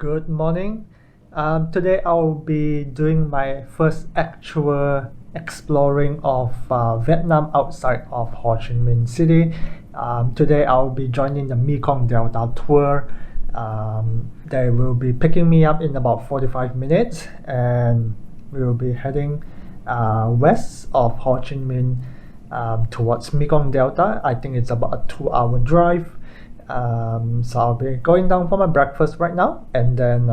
Good morning. Today I'll be doing my first actual exploring of Vietnam outside of Ho Chi Minh City. Today I'll be joining the Mekong Delta tour. They will be picking me up in about 45 minutes and we will be heading west of Ho Chi Minh towards Mekong Delta. I think it's about a 2-hour drive. So I'll be going down for my breakfast right now, and then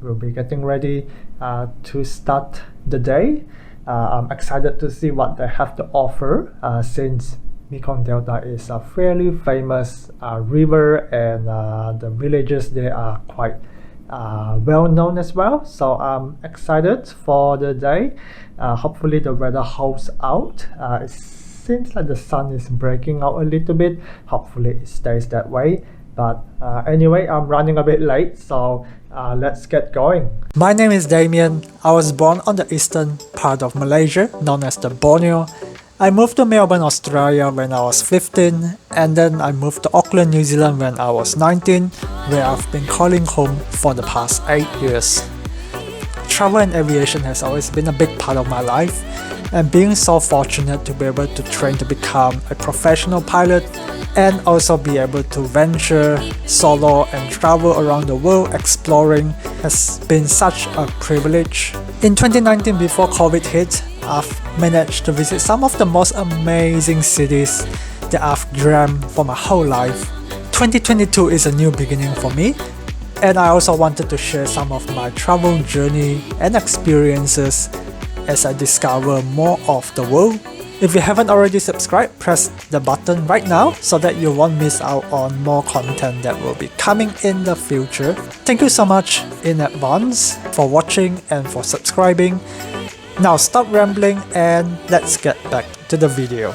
we'll be getting ready to start the day. I'm excited to see what they have to offer since Mekong Delta is a fairly famous river, and the villages there are quite well known as well. So I'm excited for the day. Hopefully the weather holds out. It seems like the sun is breaking out a little bit. Hopefully it stays that way. But anyway, I'm running a bit late, so let's get going. My name is Damien. I was born on the eastern part of Malaysia, known as the Borneo. I moved to Melbourne, Australia when I was 15, and then I moved to Auckland, New Zealand when I was 19, where I've been calling home for the past 8 years. Travel and aviation has always been a big part of my life, and being so fortunate to be able to train to become a professional pilot and also be able to venture solo and travel around the world exploring has been such a privilege. In 2019, before COVID hit, I've managed to visit some of the most amazing cities that I've dreamt for my whole life. 2022 is a new beginning for me, and I also wanted to share some of my travel journey and experiences as I discover more of the world. If you haven't already subscribed, press the button right now so that you won't miss out on more content that will be coming in the future. Thank you so much in advance for watching and for subscribing. Now stop rambling and let's get back to the video.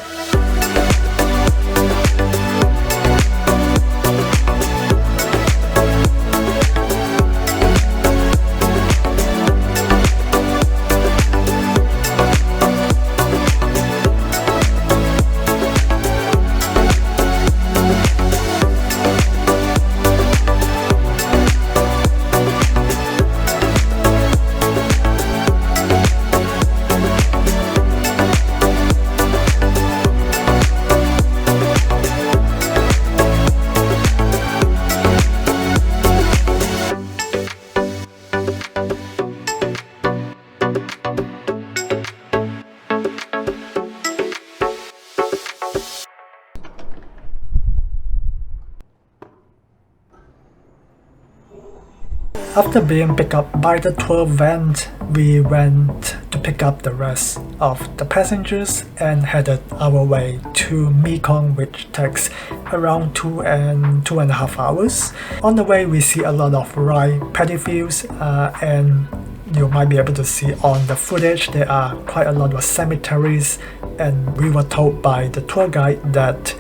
After being picked up by the tour van, we went to pick up the rest of the passengers and headed our way to Mekong, which takes around 2.5 hours. On the way, we see a lot of rice paddy fields, and you might be able to see on the footage there are quite a lot of cemeteries, and we were told by the tour guide that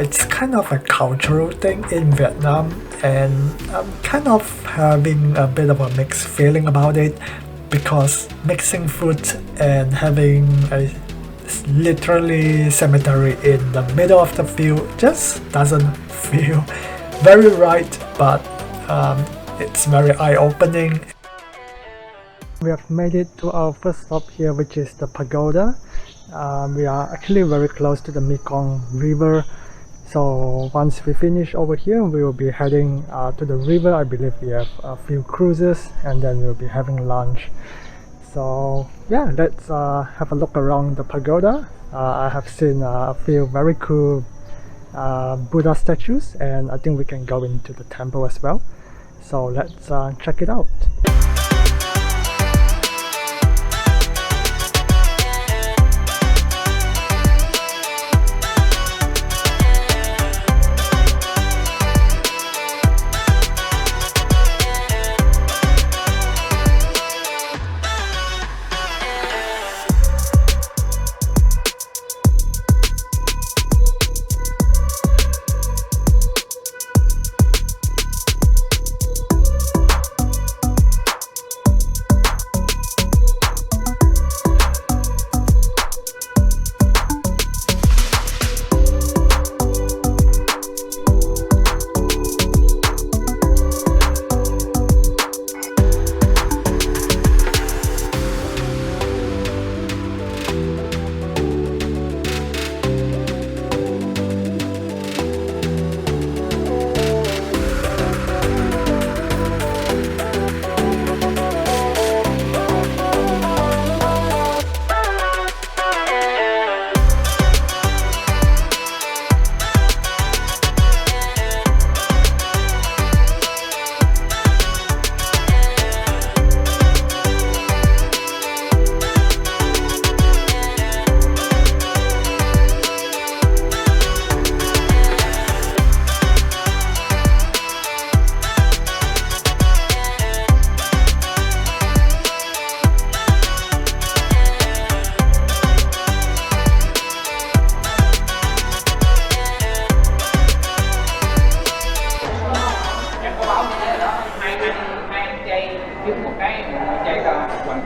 it's kind of a cultural thing in Vietnam, and I'm kind of having a bit of a mixed feeling about it, because mixing food and having a literally cemetery in the middle of the field just doesn't feel very right, but it's very eye-opening. We have made it to our first stop here, which is the pagoda. We are actually very close to the Mekong River. So once we finish over here, we will be heading to the river. I believe we have a few cruises, and then we'll be having lunch. So yeah, let's have a look around the pagoda. I have seen a few very cool Buddha statues, and I think we can go into the temple as well. So let's check it out.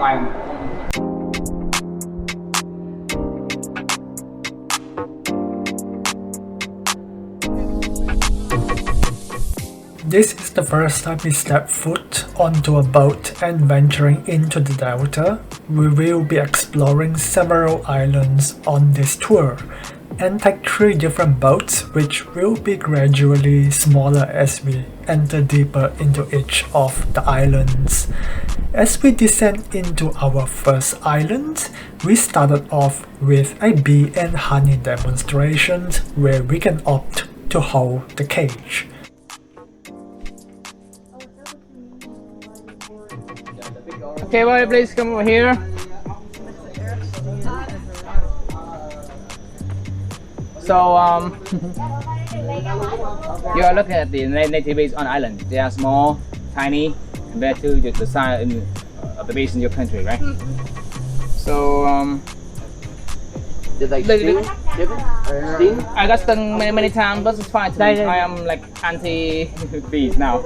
fine. This is the first time we step foot onto a boat and venturing into the Delta. We will be exploring several islands on this tour and take 3 different boats which will be gradually smaller as we enter deeper into each of the islands. As we descend into our first island, we started off with a bee and honey demonstration where we can opt to hold the cage. Okay, boy, please come over here. So, you are looking at the native bees on island. They are small, tiny, compared to the size of the bees in your country, right? So, Did they sting? Sting? I got stung many times, but it's fine. I am like anti-bees now.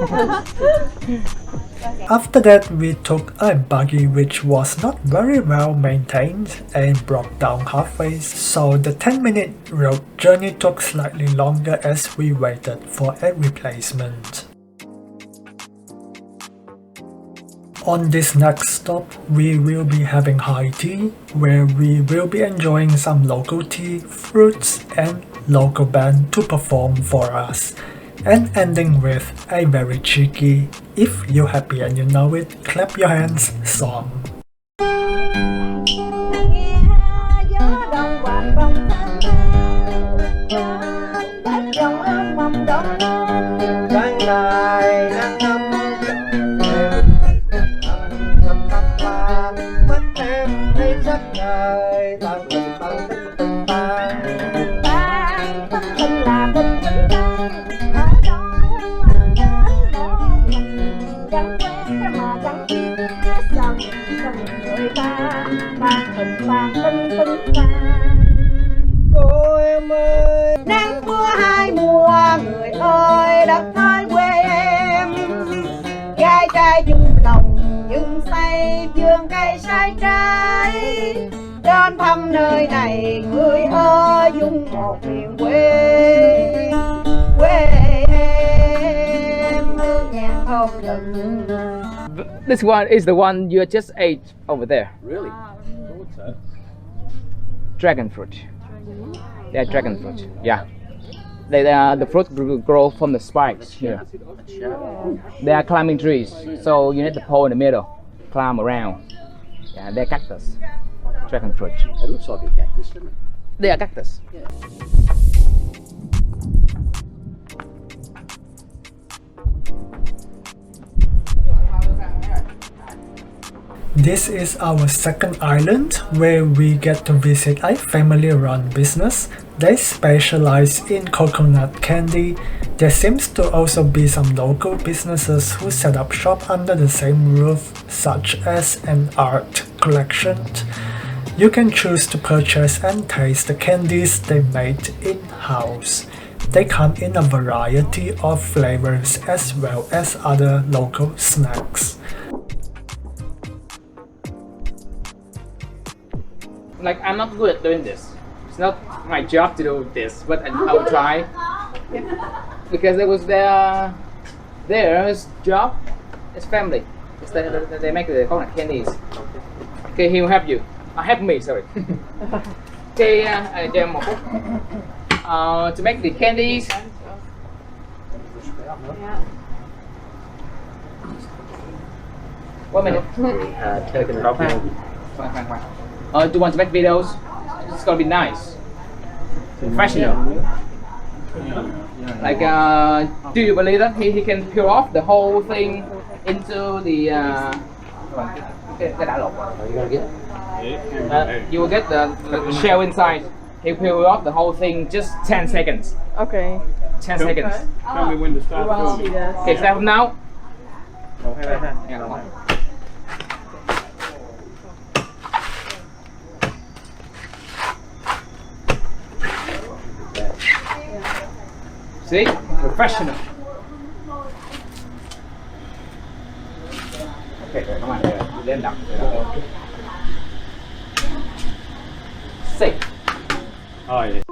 After that, we took a buggy which was not very well maintained and broke down halfway, so the 10-minute road journey took slightly longer as we waited for a replacement. On this next stop, we will be having high tea, where we will be enjoying some local tea, fruits, and local band to perform for us. And ending with a very cheeky "If you're happy and you know it, clap your hands" song. Cô em ơi, nắng mưa hai mùa, người ơi đất ơi quê em. Gái trai chung lòng nhưng say vườn cây sai trái. Đến thăm nơi này người ơi, dung một miền quê. Quê em hương nhạc thôn rừng. This one is the one you just ate over there. Really? Dragon fruit. They're dragon fruit. Yeah. The fruit grow from the spikes here. They are climbing trees, so you need the pole in the middle, climb around. Yeah, they're cactus. Dragon fruit. It looks like a cactus, doesn't it? They are cactus. Yeah. This is our second island where we get to visit a family-run business. They specialize in coconut candy. There seems to also be some local businesses who set up shop under the same roof, such as an art collection. You can choose to purchase and taste the candies they made in-house. They come in a variety of flavors as well as other local snacks. Like, I'm not good at doing this. It's not my job to do this, but I will try. Because it was their job. It's family. They make the coconut candies. Okay, he will help you. Help me, sorry. Okay, cho em một phút. To make the candies. One minute. Taking it off. Fine. Do you want to make videos? It's gonna be nice, professional. Like, do you believe that he can peel off the whole thing into the? Cái đã lột rồi. Are you gonna get? You will get the shell inside. He peel off the whole thing just 10 seconds. Okay. 10 seconds. Tell me when to stop filming. Okay, start from now. Yeah, come on. See? Professional. เผ็ดเลยเข้ามาเลยเล่นดับเลยแล้วสิ Oh yeah.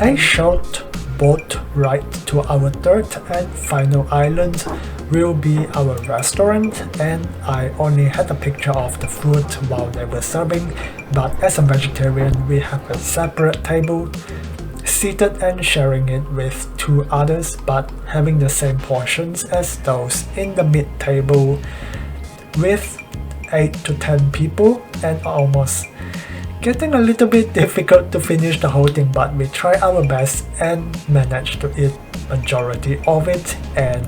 A short boat ride to our third and final island will be our restaurant, and I only had a picture of the food while they were serving, but as a vegetarian we have a separate table, seated and sharing it with two others but having the same portions as those in the mid table with 8 to 10 people, and almost getting a little bit difficult to finish the whole thing, but we try our best and managed to eat majority of it, and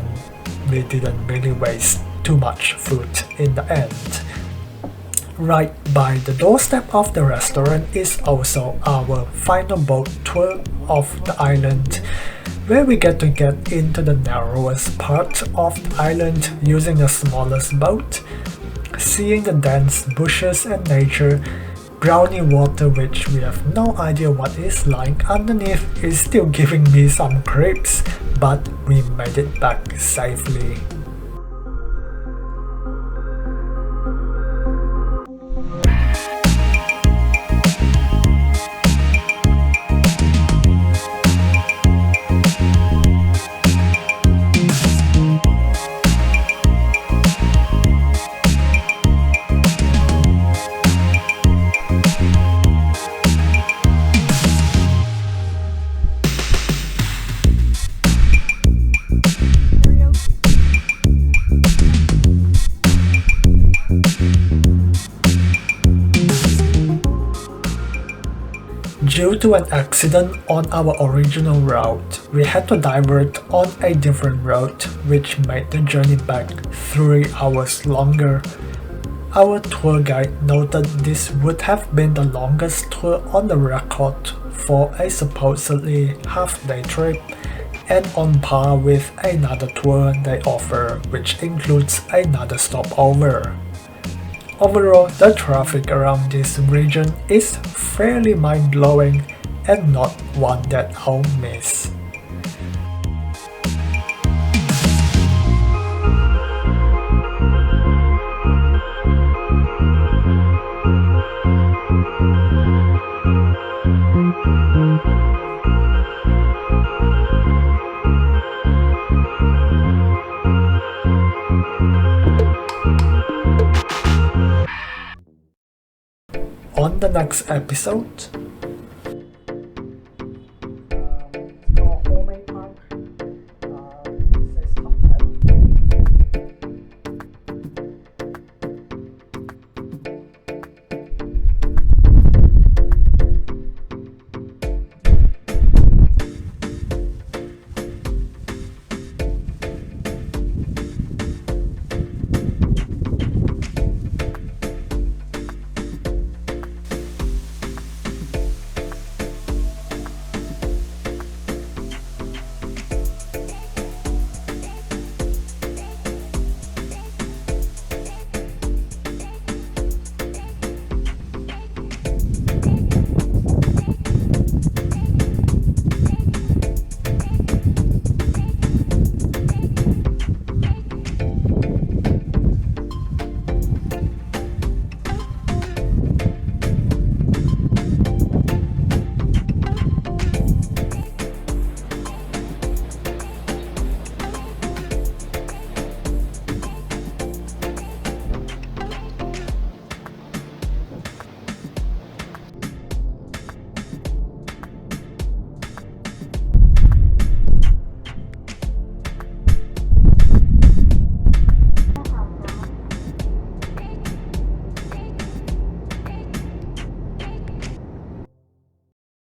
we didn't really waste too much food in the end. Right by the doorstep of the restaurant is also our final boat tour of the island, where we get into the narrowest part of the island using the smallest boat, seeing the dense bushes and nature, brownie water which we have no idea what is lying underneath is still giving me some creeps, but we made it back safely. Due to an accident on our original route, we had to divert on a different route, which made the journey back 3 hours longer. Our tour guide noted this would have been the longest tour on the record for a supposedly half-day trip, and on par with another tour they offer, which includes another stopover. Overall, the traffic around this region is fairly mind-blowing and not one that I'll miss. On the next episode,